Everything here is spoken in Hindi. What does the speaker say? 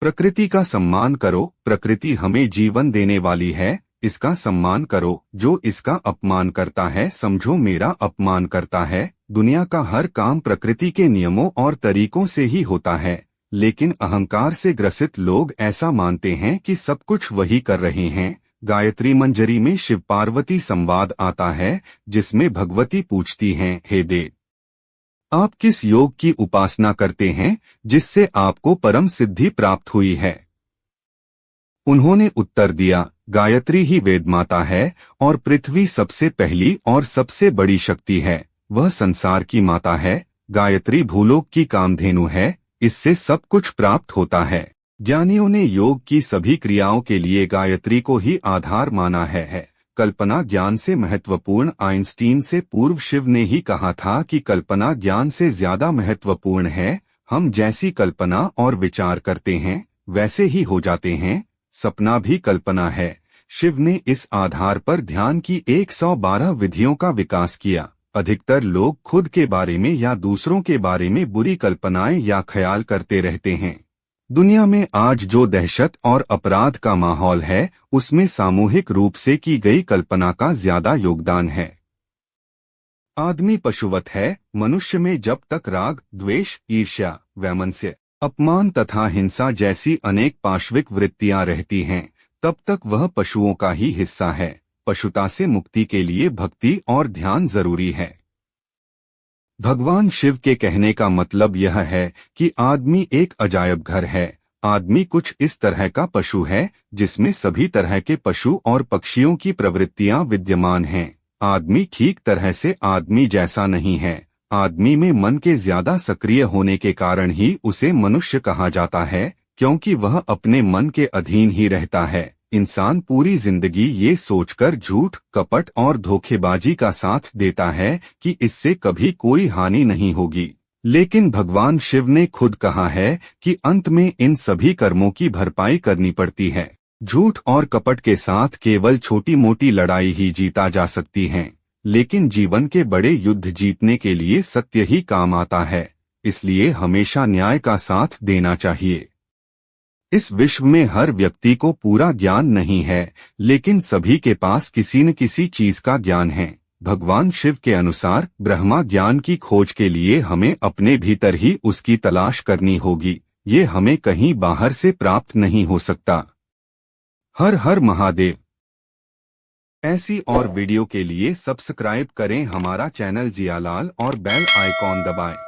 प्रकृति का सम्मान करो। प्रकृति हमें जीवन देने वाली है, इसका सम्मान करो। जो इसका अपमान करता है समझो मेरा अपमान करता है। दुनिया का हर काम प्रकृति के नियमों और तरीकों से ही होता है, लेकिन अहंकार से ग्रसित लोग ऐसा मानते हैं कि सब कुछ वही कर रहे हैं। गायत्री मंजरी में शिव पार्वती संवाद आता है, जिसमें भगवती पूछती हैं, हे देव, आप किस योग की उपासना करते हैं जिससे आपको परम सिद्धि प्राप्त हुई है? उन्होंने उत्तर दिया, गायत्री ही वेद माता है और पृथ्वी सबसे पहली और सबसे बड़ी शक्ति है। वह संसार की माता है। गायत्री भूलोक की कामधेनु है, इससे सब कुछ प्राप्त होता है। ज्ञानियों ने योग की सभी क्रियाओं के लिए गायत्री को ही आधार माना है। कल्पना ज्ञान से महत्वपूर्ण। आइंस्टीन से पूर्व शिव ने ही कहा था कि कल्पना ज्ञान से ज्यादा महत्वपूर्ण है। हम जैसी कल्पना और विचार करते हैं वैसे ही हो जाते हैं। सपना भी कल्पना है। शिव ने इस आधार पर ध्यान की 112 विधियों का विकास किया। अधिकतर लोग खुद के बारे में या दूसरों के बारे में बुरी कल्पनाएं या ख्याल करते रहते हैं। दुनिया में आज जो दहशत और अपराध का माहौल है, उसमें सामूहिक रूप से की गई कल्पना का ज्यादा योगदान है। आदमी पशुवत है। मनुष्य में जब तक राग, द्वेष, ईर्ष्या, वैमनस्य, अपमान तथा हिंसा जैसी अनेक पाशविक वृत्तियां रहती हैं, तब तक वह पशुओं का ही हिस्सा है। पशुता से मुक्ति के लिए भक्ति और ध्यान जरूरी है। भगवान शिव के कहने का मतलब यह है कि आदमी एक अजायब घर है। आदमी कुछ इस तरह का पशु है जिसमें सभी तरह के पशु और पक्षियों की प्रवृत्तियां विद्यमान हैं। आदमी ठीक तरह से आदमी जैसा नहीं है। आदमी में मन के ज्यादा सक्रिय होने के कारण ही उसे मनुष्य कहा जाता है, क्योंकि वह अपने मन के अधीन ही रहता है। इंसान पूरी जिंदगी ये सोचकर झूठ, कपट और धोखेबाजी का साथ देता है कि इससे कभी कोई हानि नहीं होगी, लेकिन भगवान शिव ने खुद कहा है कि अंत में इन सभी कर्मों की भरपाई करनी पड़ती है। झूठ और कपट के साथ केवल छोटी मोटी लड़ाई ही जीता जा सकती है, लेकिन जीवन के बड़े युद्ध जीतने के लिए सत्य ही काम आता है। इसलिए हमेशा न्याय का साथ देना चाहिए। इस विश्व में हर व्यक्ति को पूरा ज्ञान नहीं है, लेकिन सभी के पास किसी न किसी चीज का ज्ञान है। भगवान शिव के अनुसार ब्रह्मा ज्ञान की खोज के लिए हमें अपने भीतर ही उसकी तलाश करनी होगी। ये हमें कहीं बाहर से प्राप्त नहीं हो सकता। हर हर महादेव। ऐसी और वीडियो के लिए सब्सक्राइब करें हमारा चैनल जियालाल और बेल आइकॉन दबाएं।